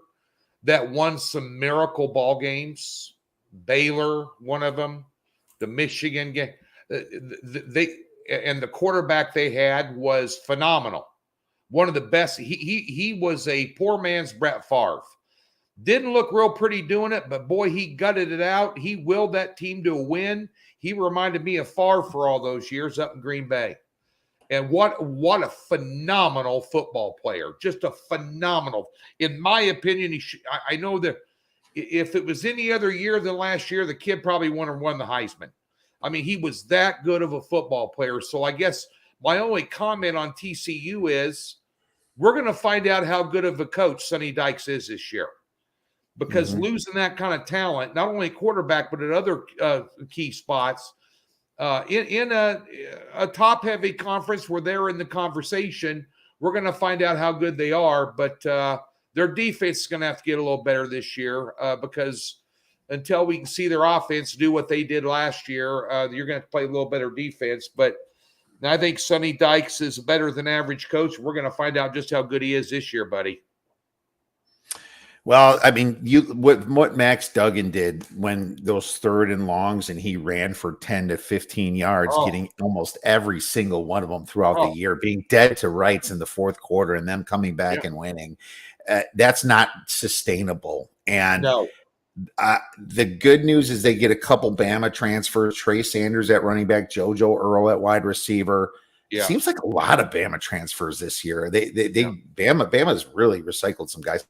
that won some miracle ball games. Baylor, one of them, the Michigan game. And the quarterback they had was phenomenal. One of the best. He was a poor man's Brett Favre. Didn't look real pretty doing it, but boy, he gutted it out. He willed that team to a win. He reminded me of Favre for all those years up in Green Bay. And what a phenomenal football player. Just a phenomenal. In my opinion, I know that if it was any other year than last year, the kid probably won the Heisman. I mean, he was that good of a football player. So I guess my only comment on TCU is we're going to find out how good of a coach Sonny Dykes is this year. Because losing that kind of talent, not only quarterback, but at other key spots, in a top-heavy conference where they're in the conversation, we're going to find out how good they are. But their defense is going to have to get a little better this year because until we can see their offense do what they did last year, you're going to have to play a little better defense. But I think Sonny Dykes is a better than average coach. We're going to find out just how good he is this year, buddy. Well, I mean, what Max Duggan did when those 3rd and longs and he ran for 10 to 15 yards, getting almost every single one of them throughout the year, being dead to rights in the 4th quarter and them coming back and winning. That's not sustainable. And the good news is they get a couple Bama transfers, Trey Sanders at running back, JoJo Earl at wide receiver. Yeah. Seems like a lot of Bama transfers this year. Bama's really recycled some guys.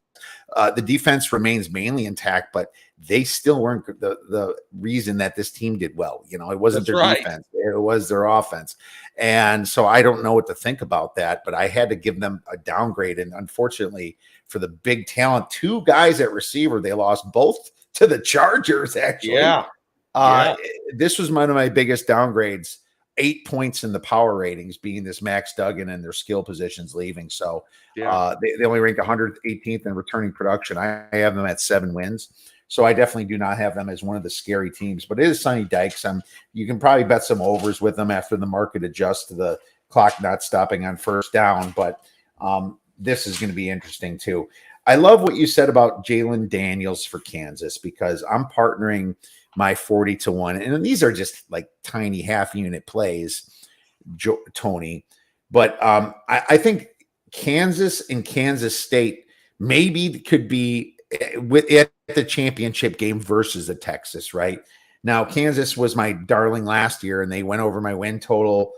The defense remains mainly intact, but they still weren't the reason that this team did well. You know, it wasn't their defense, it was their offense. And so I don't know what to think about that, but I had to give them a downgrade. And unfortunately for the big talent, 2 guys at receiver, they lost both to the Chargers, actually. This was one of my biggest downgrades. 8 points in the power ratings, being this Max Duggan and their skill positions leaving. So they only ranked 118th in returning production. I have them at 7 wins. So I definitely do not have them as one of the scary teams. But it is Sonny Dykes. You can probably bet some overs with them after the market adjusts to the clock not stopping on first down. But this is going to be interesting too. I love what you said about Jalen Daniels for Kansas, because I'm partnering my 40-1. And these are just like tiny half unit plays, Tony. But I think Kansas and Kansas State maybe could be at the championship game versus the Texas, right? Now, Kansas was my darling last year, and they went over my win total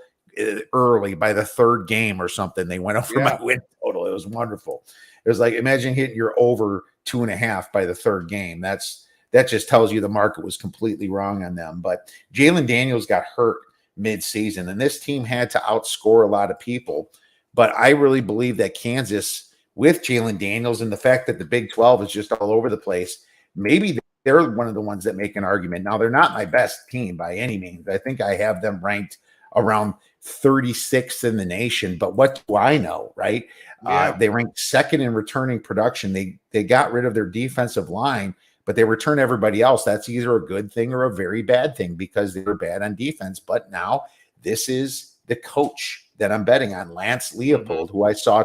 early by the 3rd game or something. They went over my win total. It was wonderful. It was like, imagine hitting your over 2.5 by the 3rd game. That just tells you the market was completely wrong on them. But Jalen Daniels got hurt mid-season, and this team had to outscore a lot of people. But I really believe that Kansas, with Jalen Daniels and the fact that the Big 12 is just all over the place, maybe they're one of the ones that make an argument. Now, they're not my best team by any means. I think I have them ranked around 36th in the nation. But what do I know, right? They ranked 2nd in returning production. They got rid of their defensive line, but they return everybody else. That's either a good thing or a very bad thing because they were bad on defense. But now this is the coach that I'm betting on, Lance Leopold, who I saw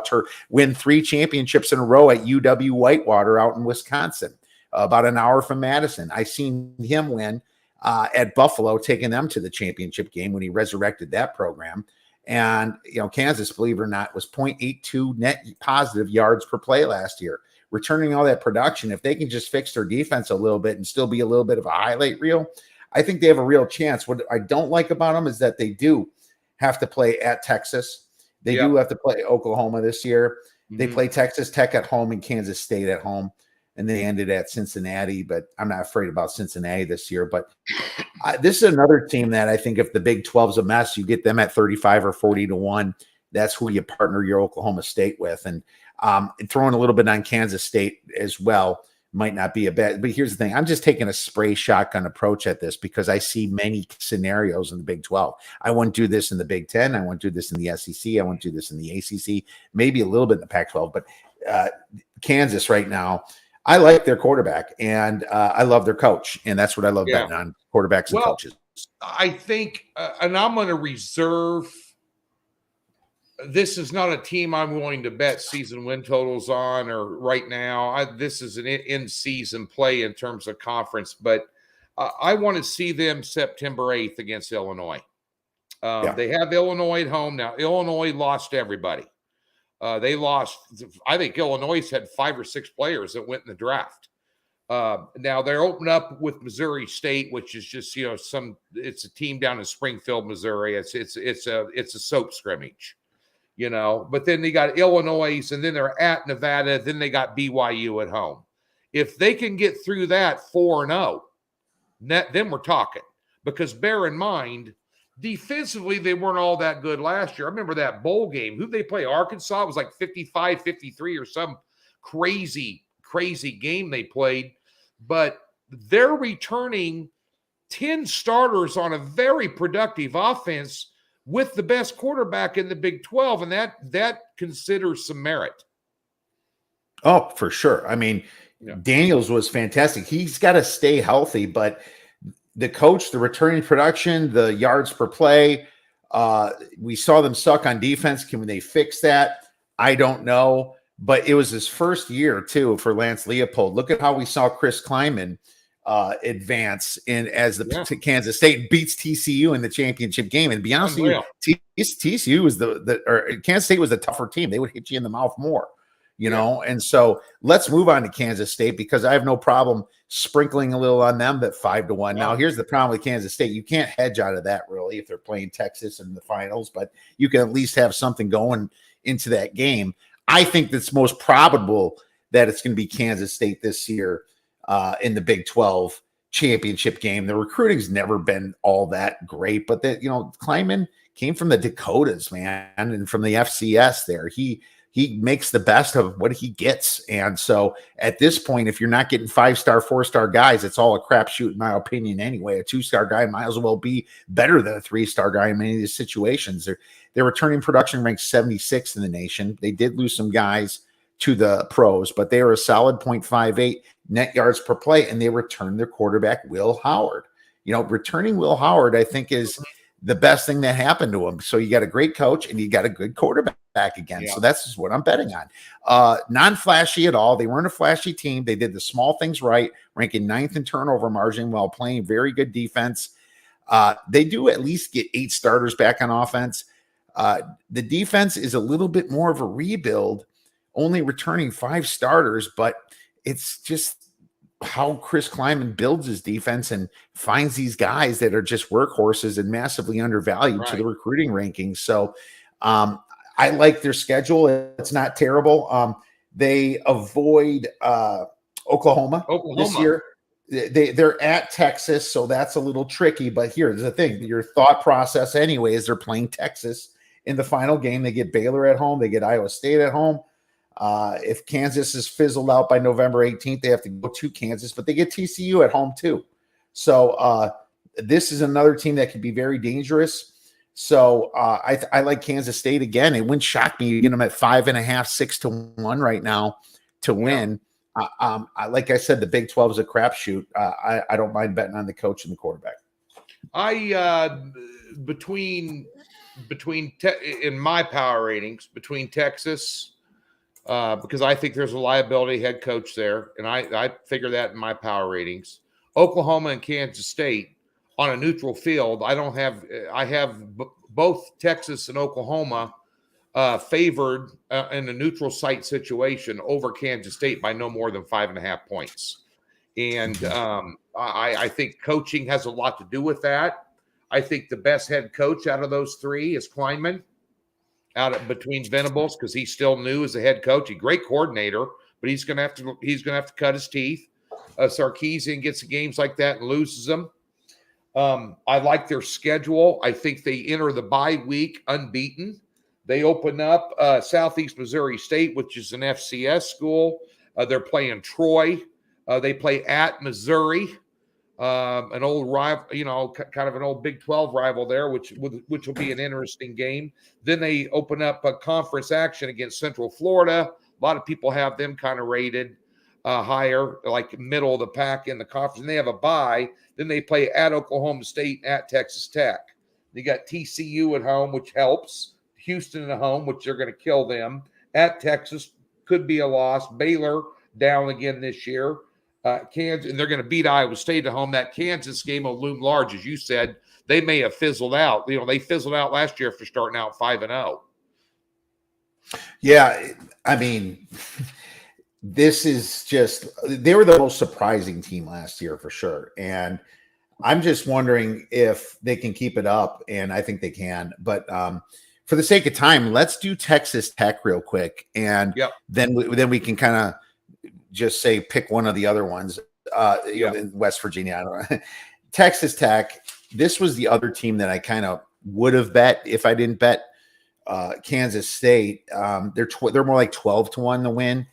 win 3 championships in a row at UW Whitewater out in Wisconsin, about an hour from Madison. I seen him win at Buffalo, taking them to the championship game when he resurrected that program. And, Kansas, believe it or not, was 0.82 net positive yards per play last year, returning all that production. If they can just fix their defense a little bit and still be a little bit of a highlight reel, I think they have a real chance. What I don't like about them is that they do have to play at Texas. They do have to play Oklahoma this year. They play Texas Tech at home and Kansas State at home, and they ended at Cincinnati. But I'm not afraid about Cincinnati this year. But this is another team that I think if the Big 12's a mess, you get them at 35 or 40-1. That's who you partner your Oklahoma State with. And throwing a little bit on Kansas State as well might not be a bad. But here's the thing. I'm just taking a spray shotgun approach at this because I see many scenarios in the Big 12. I wouldn't do this in the Big 10. I wouldn't do this in the SEC. I wouldn't do this in the ACC, maybe a little bit in the Pac-12. But Kansas right now, I like their quarterback, and I love their coach. And that's what I love betting on, quarterbacks and coaches. I think, and I'm going to reserve – this is not a team I'm willing to bet season win totals on or right now. This is an in-season play in terms of conference, but I want to see them September 8th against Illinois. They have Illinois at home. Now, Illinois lost everybody. They lost – I think Illinois had 5 or 6 players that went in the draft. Now, they're opening up with Missouri State, which is just, it's a team down in Springfield, Missouri. It's a soap scrimmage. But then they got Illinois, and then they're at Nevada. Then they got BYU at home. If they can get through that 4-0, then we're talking. Because bear in mind, defensively, they weren't all that good last year. I remember that bowl game. Who they play? Arkansas? It was like 55-53 or some crazy game they played. But they're returning 10 starters on a very productive offense with the best quarterback in the Big 12, and that considers some merit. Oh, for sure. I mean, Daniels was fantastic. He's got to stay healthy, but the coach, the returning production, the yards per play, we saw them suck on defense. Can they fix that? I don't know, but it was his first year, too, for Lance Leopold. Look at how we saw Chris Kleiman advance in as the Kansas State beats TCU in the championship game. And to be honest with you, TCU was or Kansas State was the tougher team. They would hit you in the mouth more, know. And so let's move on to Kansas State because I have no problem sprinkling a little on them at 5-1. Now, here's the problem with Kansas State. You can't hedge out of that really if they're playing Texas in the finals, but you can at least have something going into that game. I think that's most probable that it's going to be Kansas State this year. In the Big 12 championship game. The recruiting's never been all that great, but Kleiman came from the Dakotas, man, and from the FCS there. He makes the best of what he gets. And so at this point, if you're not getting 5-star, 4-star guys, it's all a crapshoot in my opinion anyway. A 2-star guy might as well be better than a 3-star guy in many of these situations. Their returning production ranks 76th in the nation. They did lose some guys to the pros, but they were a solid 0.58 net yards per play, and they returned their quarterback, Will Howard. Returning Will Howard, I think, is the best thing that happened to him. So you got a great coach, and you got a good quarterback again. So that's just what I'm betting on. Non-flashy at all. They weren't a flashy team. They did the small things right, ranking 9th in turnover margin while playing very good defense. They do at least get 8 starters back on offense. The defense is a little bit more of a rebuild, only returning 5 starters, but it's just how Chris Kleiman builds his defense and finds these guys that are just workhorses and massively undervalued to the recruiting rankings. So I like their schedule. It's not terrible. They avoid Oklahoma this year. They're at Texas, so that's a little tricky. But here's the thing. Your thought process anyway is they're playing Texas in the final game. They get Baylor at home. They get Iowa State at home. If Kansas is fizzled out by November 18th, they have to go to Kansas, but they get TCU at home too. So this is another team that could be very dangerous. So I like Kansas State again. It wouldn't shock me to get them at 5.5, 6-1 right now to win. Like I said, the Big 12 is a crapshoot. I don't mind betting on the coach and the quarterback. In my power ratings between Texas. Because I think there's a liability head coach there, and I figure that in my power ratings. Oklahoma and Kansas State, on a neutral field. I have both Texas and Oklahoma favored in a neutral site situation over Kansas State by no more than 5.5 points. And I think coaching has a lot to do with that. I think the best head coach out of those three is Kleinman, between Venables, because he's still new as a head coach. He's a great coordinator, but he's gonna have to cut his teeth. Sarkisian gets games like that and loses them. I like their schedule. I think they enter the bye week unbeaten. They open up Southeast Missouri State, which is an FCS school. They're playing Troy. They play at Missouri, an old rival, kind of an old Big 12 rival there, which will be an interesting game. Then they open up a conference action against Central Florida. A lot of people have them kind of rated higher, like middle of the pack in the conference. And they have a bye. Then they play at Oklahoma State, at Texas Tech. They got TCU at home, which helps. Houston at home, which they're going to kill them. At Texas, could be a loss. Baylor down again this year. Kansas, and they're going to beat Iowa State at home. That Kansas game will loom large, as you said. They may have fizzled out. They fizzled out last year after starting out 5-0. Yeah, I mean, this is they were the most surprising team last year for sure. And I'm just wondering if they can keep it up, and I think they can. But for the sake of time, let's do Texas Tech real quick, and then we can kind of just say pick one of the other ones. In West Virginia, I don't know. Texas Tech. This was the other team that I kind of would have bet if I didn't bet Kansas State. They're more like 12-1 to win.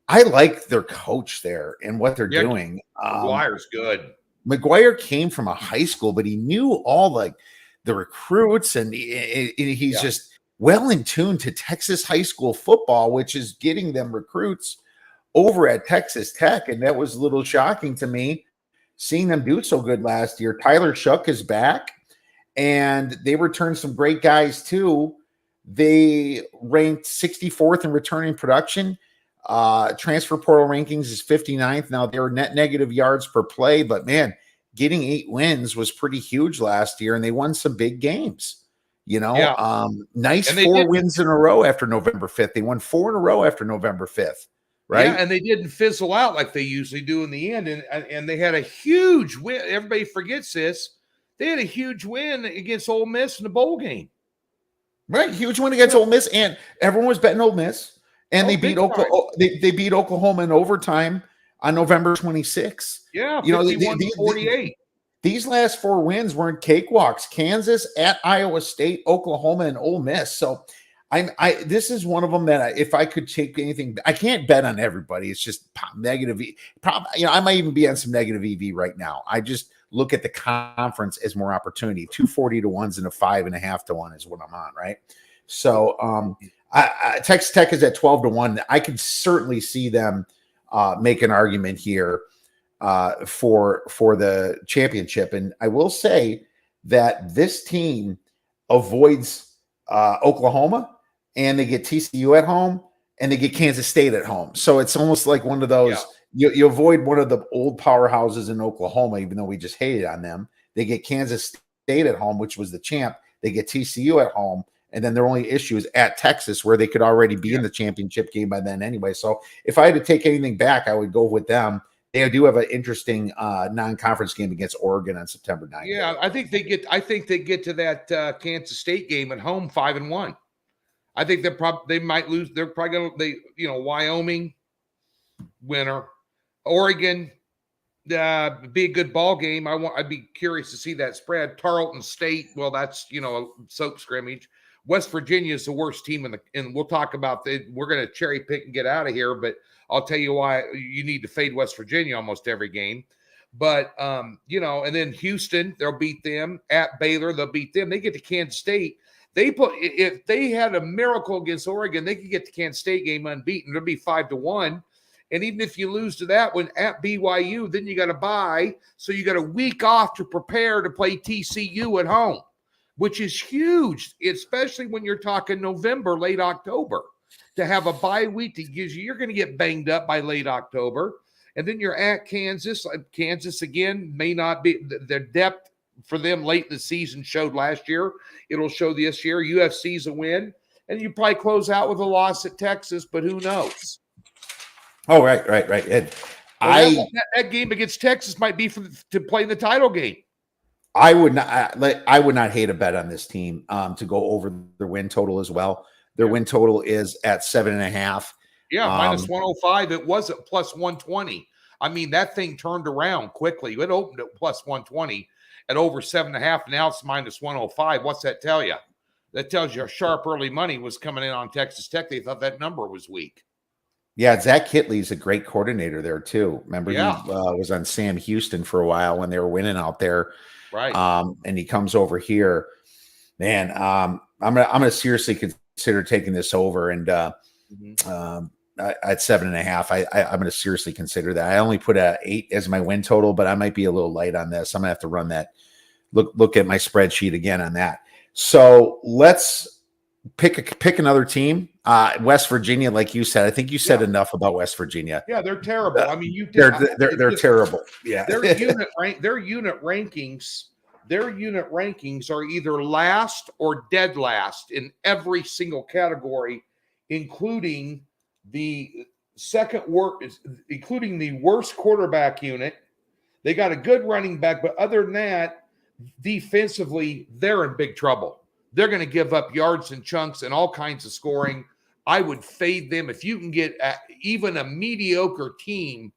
I like their coach there and what they're doing. McGuire's good. McGuire came from a high school, but he knew all like the recruits, and he's just well in tune to Texas high school football, which is getting them recruits over at Texas Tech. And that was a little shocking to me, seeing them do so good last year. Tyler Shook is back, and they returned some great guys too. They ranked 64th in returning production. Transfer portal rankings is 59th. Now they're net negative yards per play, but man, getting 8 wins was pretty huge last year, and they won some big games. Nice 4 wins in a row after November 5th. They won 4 in a row after November 5th. Right. Yeah, and they didn't fizzle out like they usually do in the end. And they had a huge win. Everybody forgets this. They had a huge win against Ole Miss in the bowl game. Right. Huge win against Ole Miss. And everyone was betting Ole Miss. And they beat Oklahoma. They beat Oklahoma in overtime on November 26th. Yeah, 51-48. These last 4 wins weren't cakewalks. Kansas, at Iowa State, Oklahoma, and Ole Miss. So this is one of them that if I could take anything, I can't bet on everybody. It's just negative. I might even be on some negative EV right now. I just look at the conference as more opportunity. 240 to 1s and a 5.5 to 1 is what I'm on. Right. So Texas Tech is at 12 to 1. I could certainly see them make an argument here for the championship. And I will say that this team avoids Oklahoma, and they get TCU at home, and they get Kansas State at home. So it's almost like one of those, you avoid one of the old powerhouses in Oklahoma, even though we just hated on them. They get Kansas State at home, which was the champ. They get TCU at home, and then their only issue is at Texas, where they could already be in the championship game by then anyway. So if I had to take anything back, I would go with them. They do have an interesting non-conference game against Oregon on September 9th. Yeah, I think they get to that Kansas State game at home 5-1. I think they might lose. They're probably going to Wyoming winner, Oregon be a good ball game. I'd be curious to see that spread. Tarleton State, well, that's a soap scrimmage. West Virginia is the worst team and we'll talk about we're going to cherry pick and get out of here, but I'll tell you why you need to fade West Virginia almost every game. But and then Houston, they'll beat them. At Baylor, they'll beat them. They get to Kansas State. If they had a miracle against Oregon, they could get the Kansas State game unbeaten. It'll be 5-1. And even if you lose to that one at BYU, then you got to bye. So you got a week off to prepare to play TCU at home, which is huge, especially when you're talking November, late October. To have a bye week that gives you're going to get banged up by late October. And then you're at Kansas. Kansas, again, may not be – their depth for them late in the season showed last year. It'll show this year. UFC's a win, and you probably close out with a loss at Texas, but who knows? Oh, right. And that game against Texas might be to play in the title game. I would not hate a bet on this team to go over their win total as well. Their win total is at 7.5. Yeah, minus 105. It was at plus 120. I mean, that thing turned around quickly. It opened at plus 120 at over 7.5. Now it's minus 105. What's that tell you? That tells you a sharp early money was coming in on Texas Tech. They thought that number was weak. Yeah, Zach Kitley's a great coordinator there too. Remember, he was on Sam Houston for a while when they were winning out there. Right. And he comes over here. Man, I'm gonna seriously consider taking this over, and at 7.5, I'm gonna seriously consider that. I only put a 8 as my win total, but I might be a little light on this. I'm gonna have to run that. Look at my spreadsheet again on that. So let's pick another team. West Virginia, like you said, I think you said enough about West Virginia. Yeah, they're terrible. I mean, they're terrible. Yeah, their unit rankings are either last or dead last in every single category, including the worst quarterback unit. They got a good running back, but other than that, defensively, they're in big trouble. They're going to give up yards and chunks and all kinds of scoring. I would fade them. If you can get even a mediocre team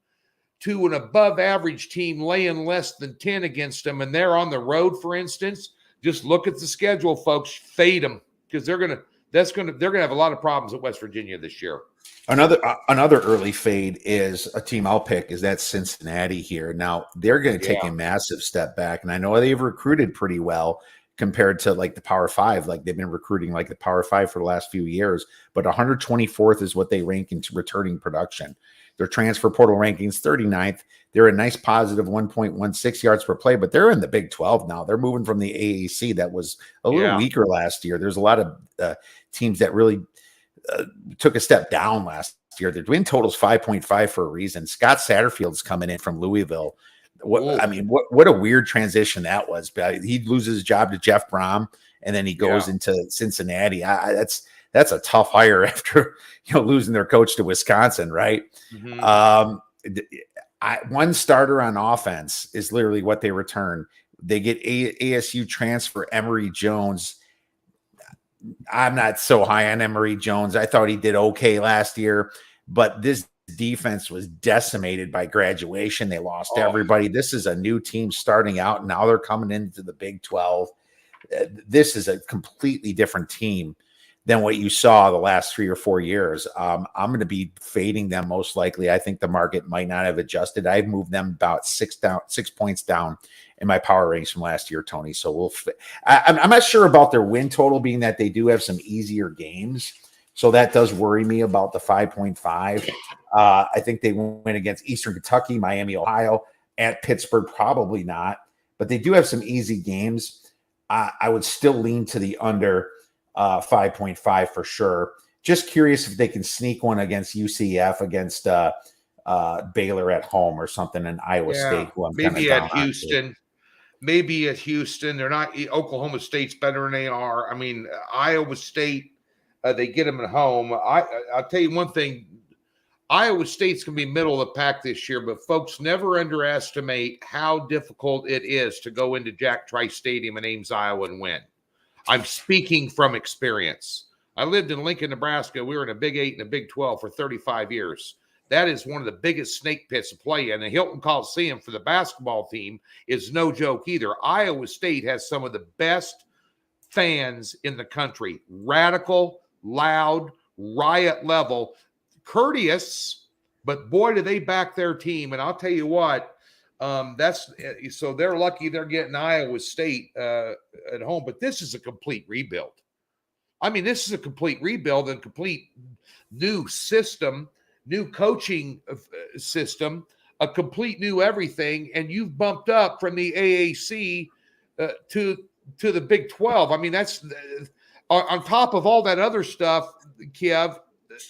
to an above average team laying less than 10 against them, and they're on the road, for instance, just look at the schedule, folks. Fade them, because they're gonna have a lot of problems at West Virginia this year. Another early fade is a team I'll pick is that Cincinnati here. Now they're going to take a massive step back, and I know they've recruited pretty well compared to like the Power Five. Like they've been recruiting like the Power Five for the last few years, but 124th is what they rank into returning production. Their transfer portal rankings 39th. They're a nice positive 1.16 yards per play, but they're in the Big 12 now. They're moving from the AAC that was a little weaker last year. There's a lot of teams that really took a step down last year. Their win total's 5.5 for a reason. Scott Satterfield's coming in from Louisville. What a weird transition that was. He loses his job to Jeff Brom, and then he goes into Cincinnati. That's a tough hire after losing their coach to Wisconsin, right? Mm-hmm. One starter on offense is literally what they return. They get ASU transfer Emory Jones. I'm not so high on Emory Jones. I thought he did okay last year, but this defense was decimated by graduation. They lost everybody. This is a new team starting out, and now they're coming into the Big 12. This is a completely different team than what you saw the last 3 or 4 years. I'm going to be fading them most likely. I think the market might not have adjusted. I've moved them about 6 points down in my power range from last year, Tony. So I'm not sure about their win total, being that they do have some easier games. So that does worry me about the 5.5. I think they win against Eastern Kentucky, Miami, Ohio, at Pittsburgh, probably not. But they do have some easy games. I would still lean to the under 5.5 for sure. Just curious if they can sneak one against UCF, against Baylor at home or something in Iowa State. Who I'm maybe at Houston. Maybe at Houston. They're not. Oklahoma State's better than they are. I mean, Iowa State, they get them at home. I'll tell you one thing. Iowa State's going to be middle of the pack this year, but folks, never underestimate how difficult it is to go into Jack Trice Stadium in Ames, Iowa and win. I'm speaking from experience. I lived in Lincoln, Nebraska. We were in a Big 8 and a Big 12 for 35 years. That is one of the biggest snake pits to play in. The Hilton Coliseum for the basketball team is no joke either. Iowa State has some of the best fans in the country. Radical, loud, riot level, courteous, but boy, do they back their team. And I'll tell you what, so they're lucky they're getting Iowa State at home, but this is a complete rebuild. I mean, this is a complete rebuild and complete new system, new coaching system, a complete new everything. And you've bumped up from the AAC to the Big 12. I mean, that's on top of all that other stuff, Kiev,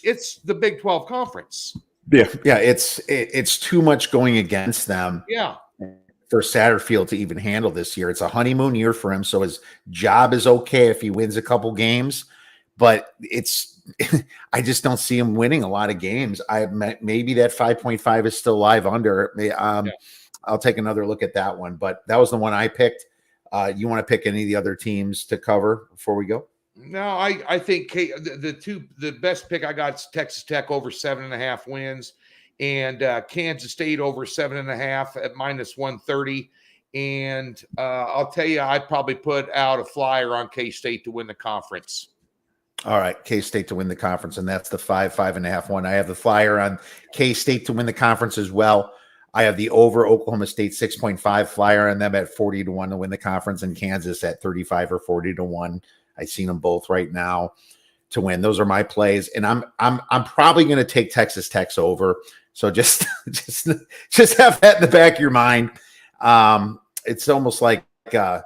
it's the Big 12 conference. Yeah, it's too much going against them. Yeah. for Satterfield to even handle this year. It's a honeymoon year for him, so his job is okay if he wins a couple games, but it's I just don't see him winning a lot of games. Maybe that 5.5 is still live under. I'll take another look at that one, but that was the one I picked. You want to pick any of the other teams to cover before we go? No, I think the best pick I got is Texas Tech over 7.5 wins, and Kansas State over 7.5 at -130. And I'll tell you, I'd probably put out a flyer on K-State to win the conference. All right, K-State to win the conference, and that's the 5.5 one. I have the flyer on K-State to win the conference as well. I have the over Oklahoma State 6.5 flyer on them at 40-1 to win the conference, and Kansas at 35 or 40-1. I've seen them both right now to win. Those are my plays, and I'm probably going to take Texas Tech's over. So just have that in the back of your mind. It's almost like a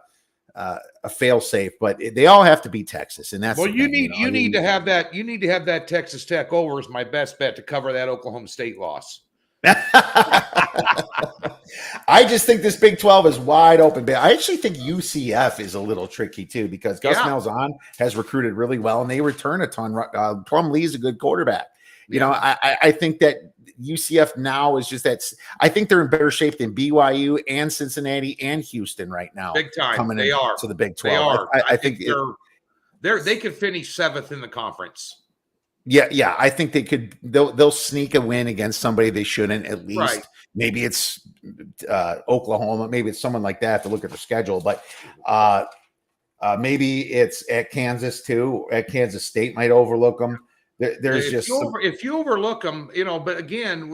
fail safe, but they all have to be Texas, and that's you need to have that. You need to have that Texas Tech over as my best bet to cover that Oklahoma State loss. I just think this Big 12 is wide open. But I actually think UCF is a little tricky too, because Gus Malzahn has recruited really well, and they return a ton. Plum Lee's a good quarterback. You know, I think that UCF now is just that. I think they're in better shape than BYU and Cincinnati and Houston right now. Big time. Coming they are to the Big 12. They are. I think they could finish 7th in the conference. Yeah. I think they'll sneak a win against somebody they shouldn't, at least. Right. Maybe it's Oklahoma. Maybe it's someone like that to look at the schedule. But maybe it's at Kansas too. At Kansas State might overlook them. If you overlook them, But again,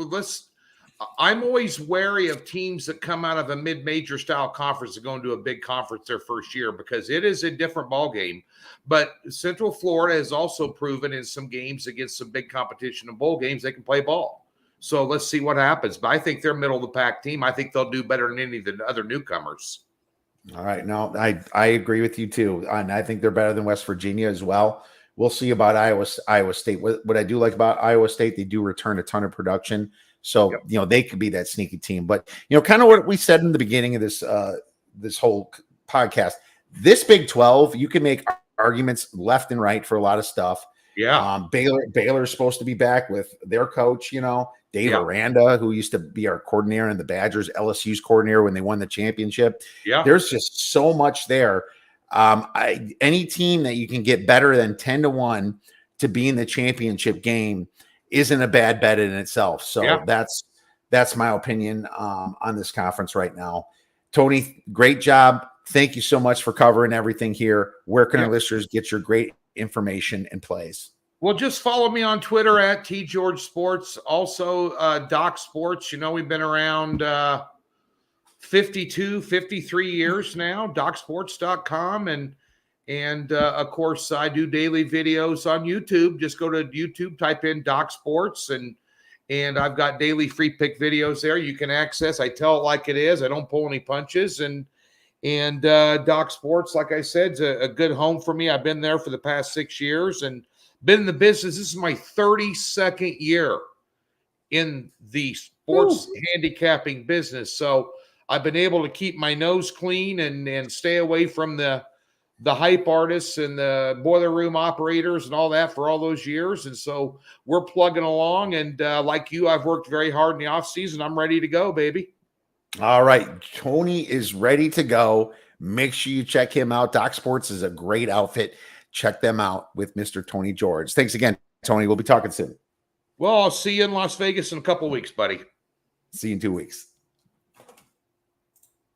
I'm always wary of teams that come out of a mid-major style conference and go into a big conference their first year, because it is a different ball game. But Central Florida has also proven in some games against some big competition in bowl games they can play ball. So let's see what happens. But I think they're middle of the pack team. I think they'll do better than any of the other newcomers. All right. No, I agree with you too. And I think they're better than West Virginia as well. We'll see about Iowa State. What I do like about Iowa State, they do return a ton of production. So, they could be that sneaky team. But, kind of what we said in the beginning of this whole podcast, this Big 12, you can make arguments left and right for a lot of stuff. Yeah. Baylor's supposed to be back with their coach, Dave Aranda, who used to be our coordinator in the Badgers, LSU's coordinator when they won the championship. Yeah. There's just so much there. Any team that you can get better than 10-1 to be in the championship game isn't a bad bet in itself. So that's my opinion on this conference right now. Tony, great job. Thank you so much for covering everything here. Where can our listeners get your great information and plays? Well, just follow me on Twitter at TGeorgeSports. Also, Doc Sports. We've been around 53 years now, DocSports.com. And of course, I do daily videos on YouTube. Just go to YouTube, type in Doc Sports, and I've got daily free pick videos there you can access. I tell it like it is. I don't pull any punches. And Doc Sports, like I said, is a good home for me. I've been there for the past 6 years and been in the business. This is my 32nd year in the sports handicapping business. So I've been able to keep my nose clean and stay away from the hype artists and the boiler room operators and all that for all those years. And so we're plugging along. And like you, I've worked very hard in the off season. I'm ready to go, baby. All right. Tony is ready to go. Make sure you check him out. Doc Sports is a great outfit. Check them out with Mr. Tony George. Thanks again, Tony. We'll be talking soon. Well, I'll see you in Las Vegas in a couple of weeks, buddy. See you in 2 weeks.